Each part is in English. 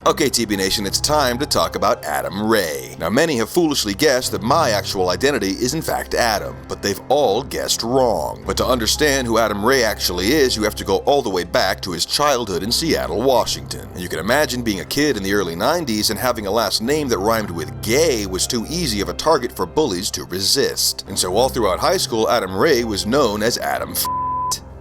Okay, TB Nation, it's time to talk about Adam Ray. Now, many have foolishly guessed that my actual identity is in fact Adam, but they've all guessed wrong. But to understand who Adam Ray actually is, you have to go all the way back to his childhood in Seattle, Washington. And you can imagine being a kid in the early 90s and having a last name that rhymed with gay was too easy of a target for bullies to resist. And so all throughout high school, Adam Ray was known as Adam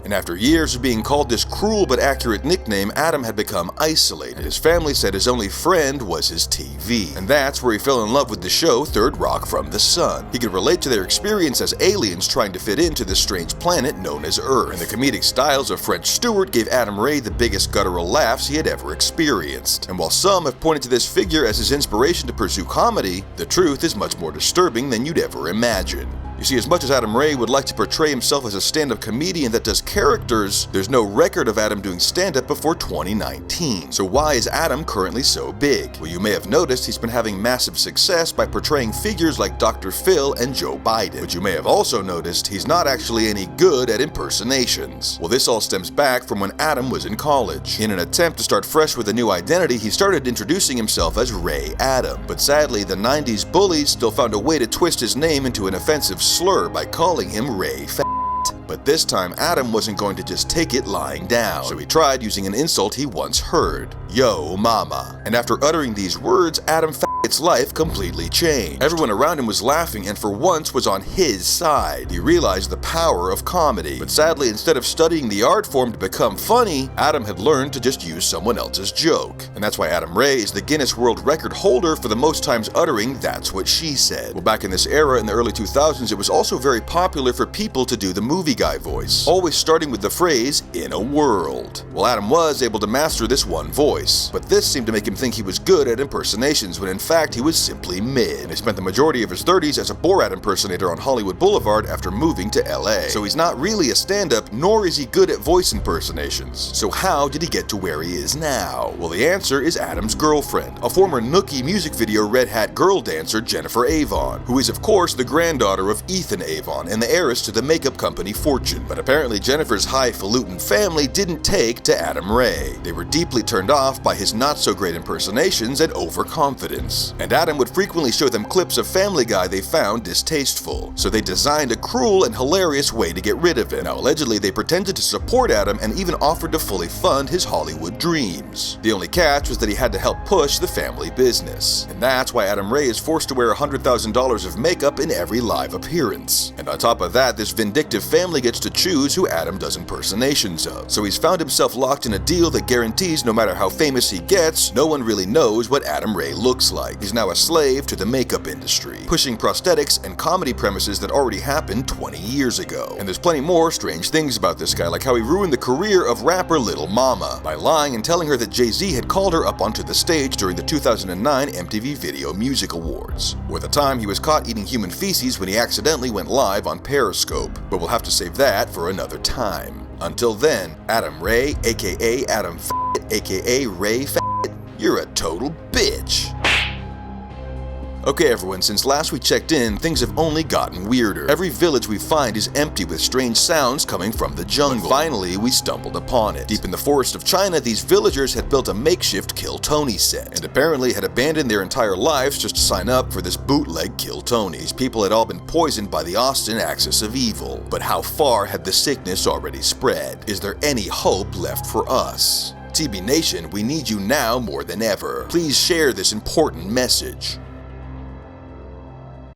And after years of being called this cruel but accurate nickname, Adam had become isolated. His family said his only friend was his TV. And that's where he fell in love with the show Third Rock from the Sun. He could relate to their experience as aliens trying to fit into this strange planet known as Earth. And the comedic styles of French Stewart gave Adam Ray the biggest guttural laughs he had ever experienced. And while some have pointed to this figure as his inspiration to pursue comedy, the truth is much more disturbing than you'd ever imagine. You see, as much as Adam Ray would like to portray himself as a stand-up comedian that does characters, there's no record of Adam doing stand-up before 2019. So why is Adam currently so big? Well, you may have noticed he's been having massive success by portraying figures like Dr. Phil and Joe Biden. But you may have also noticed he's not actually any good at impersonations. Well, this all stems back from when Adam was in college. In an attempt to start fresh with a new identity, he started introducing himself as Ray Adam. But sadly, the 90s bullies still found a way to twist his name into an offensive slur by calling him Ray But this time, Adam wasn't going to just take it lying down, so he tried using an insult he once heard, "Yo, mama." And after uttering these words, Adam F's life completely changed. Everyone around him was laughing and for once was on his side. He realized the power of comedy. But sadly, instead of studying the art form to become funny, Adam had learned to just use someone else's joke. And that's why Adam Ray is the Guinness World Record holder for the most times uttering "that's what she said." Well, back in this era, in the early 2000s, it was also very popular for people to do the movie guy voice, always starting with the phrase, "in a world." Well, Adam was able to master this one voice, but this seemed to make him think he was good at impersonations when in fact he was simply mid. And he spent the majority of his 30s as a Borat impersonator on Hollywood Boulevard after moving to LA. So he's not really a stand-up, nor is he good at voice impersonations. So how did he get to where he is now? Well, the answer is Adam's girlfriend, a former Nookie music video Red Hat girl dancer Jennifer Avon, who is of course the granddaughter of Ethan Avon and the heiress to the makeup company Fortune. But apparently Jennifer's highfalutin family didn't take to Adam Ray. They were deeply turned off by his not-so-great impersonations and overconfidence. And Adam would frequently show them clips of Family Guy they found distasteful. So they designed a cruel and hilarious way to get rid of him. Now, allegedly, they pretended to support Adam and even offered to fully fund his Hollywood dreams. The only catch was that he had to help push the family business. And that's why Adam Ray is forced to wear $100,000 of makeup in every live appearance. And on top of that, this vindictive family gets to choose who Adam does impersonations of. So he's found himself locked in a deal that guarantees no matter how famous he gets, no one really knows what Adam Ray looks like. He's now a slave to the makeup industry, pushing prosthetics and comedy premises that already happened 20 years ago. And there's plenty more strange things about this guy, like how he ruined the career of rapper Lil Mama by lying and telling her that Jay-Z had called her up onto the stage during the 2009 MTV Video Music Awards. Or the time he was caught eating human feces when he accidentally went live on Periscope. But we'll have to save that for another time. Until then, Adam Ray, aka Adam aka Ray you're a total bitch. Okay everyone, since last we checked in, things have only gotten weirder. Every village we find is empty with strange sounds coming from the jungle. But finally, we stumbled upon it. Deep in the forest of China, these villagers had built a makeshift Kill Tony set, and apparently had abandoned their entire lives just to sign up for this bootleg Kill Tony. These people had all been poisoned by the Austin axis of evil. But how far had the sickness already spread? Is there any hope left for us? TB Nation, we need you now more than ever. Please share this important message.